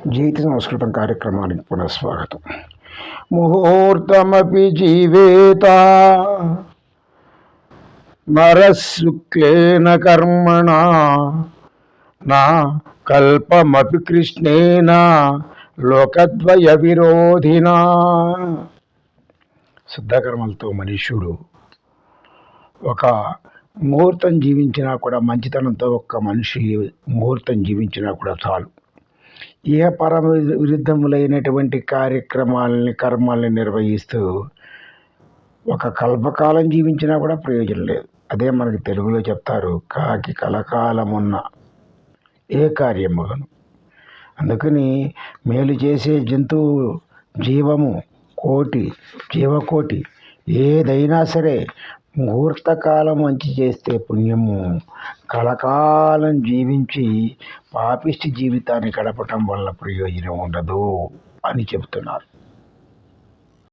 జీవిత సంస్కృతం కార్యక్రమానికి పునఃస్వాగతం. ముహూర్తమపి జీవేత నరశుక్లేన కర్మణ నా కల్పమపి కృష్ణేన లోకద్వయ విరోధినా. శుద్ధకర్మలతో మనుష్యుడు ఒక ముహూర్తం జీవించినా కూడా, మంచితనంతో ఒక్క మనిషి ముహూర్తం జీవించినా కూడా చాలు. ఏ పరమ విరుద్ధములైనటువంటి కర్మాలని నిర్వహిస్తూ ఒక కల్పకాలం జీవించినా కూడా ప్రయోజనం లేదు. అదే మనకి తెలుగులో చెప్తారు, కాకి కలకాలమున్న ఏ కార్యములను. అందుకని మేలు చేసే జంతువు జీవకోటి ఏదైనా సరే ముహూర్తకాలం మంచి చేస్తే పుణ్యము, కలకాలం జీవించి పాపిష్టి జీవితాన్ని గడపటం వల్ల ప్రయోజనం ఉండదు అని చెబుతున్నారు.